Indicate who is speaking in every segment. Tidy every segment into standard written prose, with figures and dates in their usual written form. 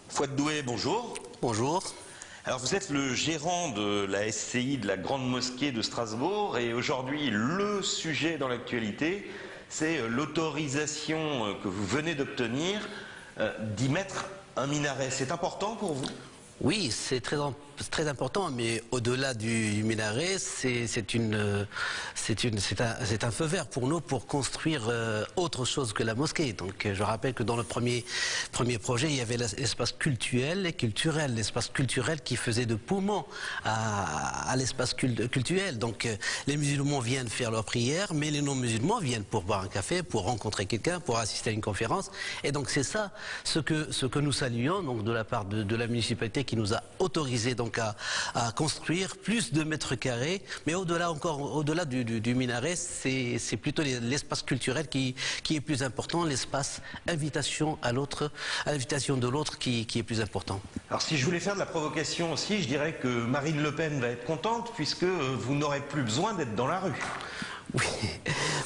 Speaker 1: Fouad Doué, bonjour.
Speaker 2: Bonjour.
Speaker 1: Alors vous êtes le gérant de la SCI de la Grande Mosquée de Strasbourg et aujourd'hui le sujet dans l'actualité, c'est l'autorisation que vous venez d'obtenir d'y mettre un minaret. C'est important pour vous ?
Speaker 2: Oui, c'est très important, mais au-delà du minaret, c'est un feu vert pour nous pour construire autre chose que la mosquée. Donc je rappelle que dans le premier projet, il y avait l'espace cultuel et culturel. L'espace culturel qui faisait de poumon à l'espace cultuel. Donc les musulmans viennent faire leur prière, mais les non-musulmans viennent pour boire un café, pour rencontrer quelqu'un, pour assister à une conférence. Et donc c'est ça ce que nous saluons donc, de la part de la municipalité qui nous a autorisé donc à construire plus de mètres carrés, mais au-delà du minaret, c'est plutôt l'espace culturel qui est plus important, l'espace invitation à l'autre, à l'invitation de l'autre qui est plus important.
Speaker 1: Alors si je voulais faire de la provocation aussi, je dirais que Marine Le Pen va être contente puisque vous n'aurez plus besoin d'être dans la rue.
Speaker 2: Oui.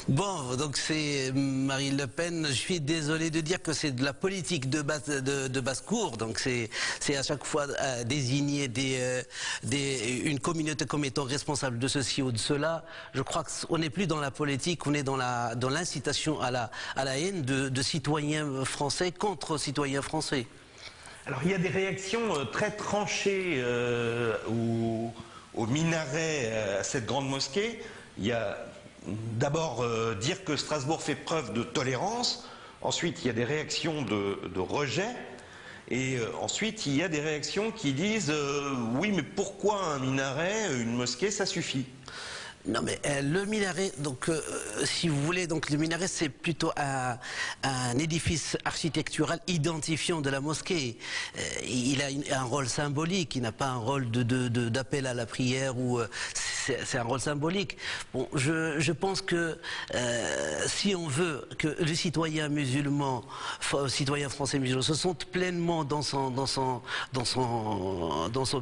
Speaker 2: Bon, donc c'est Marine Le Pen. Je suis désolé de dire que c'est de la politique de basse-cour. Donc c'est à chaque fois désigner une communauté comme étant responsable de ceci ou de cela. Je crois qu'on n'est plus dans la politique, on est dans l'incitation à la haine de citoyens français contre citoyens français.
Speaker 1: Alors il y a des réactions très tranchées au minaret à cette grande mosquée. Il y a d'abord dire que Strasbourg fait preuve de tolérance, ensuite il y a des réactions de rejet, et ensuite il y a des réactions qui disent oui mais pourquoi un minaret, une mosquée, ça suffit?
Speaker 2: Non mais le minaret, donc si vous voulez, donc le minaret c'est plutôt un édifice architectural identifiant de la mosquée. Il a un rôle symbolique, il n'a pas un rôle d'appel à la prière ou c'est un rôle symbolique. Bon, je pense que si on veut que les citoyens musulmans, citoyens français musulmans, se sentent pleinement dans son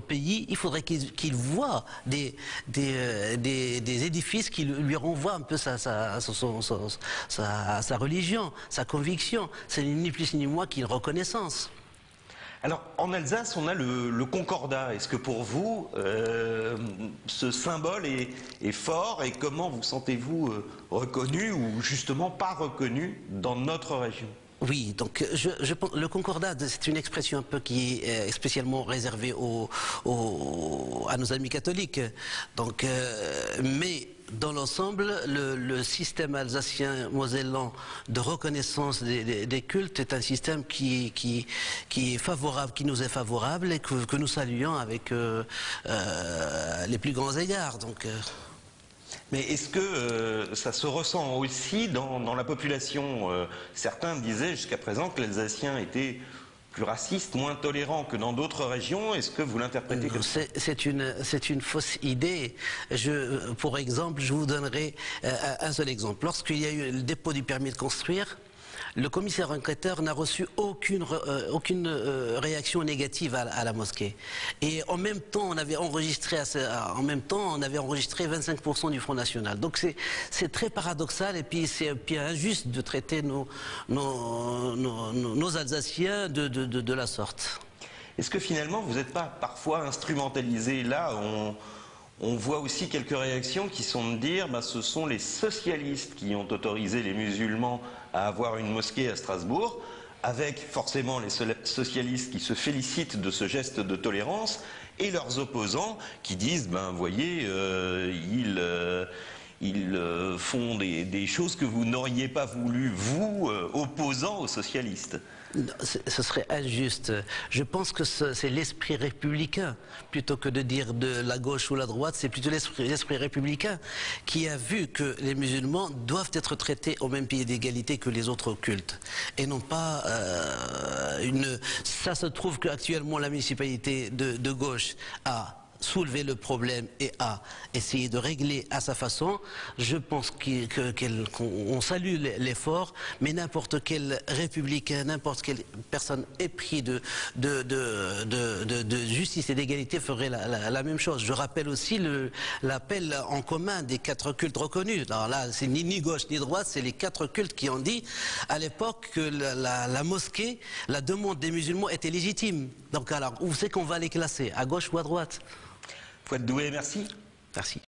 Speaker 2: pays, il faudrait qu'il voit des édifices qui lui renvoient un peu sa religion, sa conviction. C'est ni plus ni moins qu'une reconnaissance.
Speaker 1: Alors, en Alsace, on a le concordat. Est-ce que pour vous, ce symbole est fort et comment vous sentez-vous reconnu ou justement pas reconnu dans notre région ?
Speaker 2: Oui, donc je pense le concordat, c'est une expression un peu qui est spécialement réservée à nos amis catholiques. Donc, mais dans l'ensemble, le système alsacien mosellan de reconnaissance des cultes est un système qui est favorable, qui nous est favorable et que nous saluons avec les plus grands égards. Donc.
Speaker 1: Mais est-ce que ça se ressent aussi dans la population? Certains disaient jusqu'à présent que l'Alsacien était plus raciste, moins tolérant que dans d'autres régions. Est-ce que vous l'interprétez comme ça?
Speaker 2: C'est une fausse idée. Pour exemple, je vous donnerai un seul exemple. Lorsqu'il y a eu le dépôt du permis de construire, le commissaire enquêteur n'a reçu aucune réaction négative à la mosquée. Et en même temps, on avait enregistré 25% du Front National. Donc c'est très paradoxal et puis c'est injuste de traiter nos Alsaciens de la sorte.
Speaker 1: Est-ce que finalement vous n'êtes pas parfois instrumentalisé? Là, on voit aussi quelques réactions qui sont de dire ce sont les socialistes qui ont autorisé les musulmans à avoir une mosquée à Strasbourg, avec forcément les socialistes qui se félicitent de ce geste de tolérance et leurs opposants qui disent vous voyez, ils font des choses que vous n'auriez pas voulu, vous, opposants aux socialistes.
Speaker 2: Ce serait injuste. Je pense que c'est l'esprit républicain, plutôt que de dire de la gauche ou la droite, c'est plutôt l'esprit républicain qui a vu que les musulmans doivent être traités au même pied d'égalité que les autres cultes. Et non pas Ça se trouve qu'actuellement la municipalité de gauche a soulever le problème et à essayer de régler à sa façon, je pense qu'on salue l'effort, mais n'importe quel républicain, n'importe quelle personne épris de justice et d'égalité ferait la même chose. Je rappelle aussi l'appel en commun des 4 cultes reconnus. Alors là, c'est ni gauche ni droite, c'est les 4 cultes qui ont dit à l'époque que la mosquée, la demande des musulmans était légitime. Donc alors, où c'est qu'on va les classer? À gauche ou à droite?
Speaker 1: Fouad Doué, merci.
Speaker 2: Merci.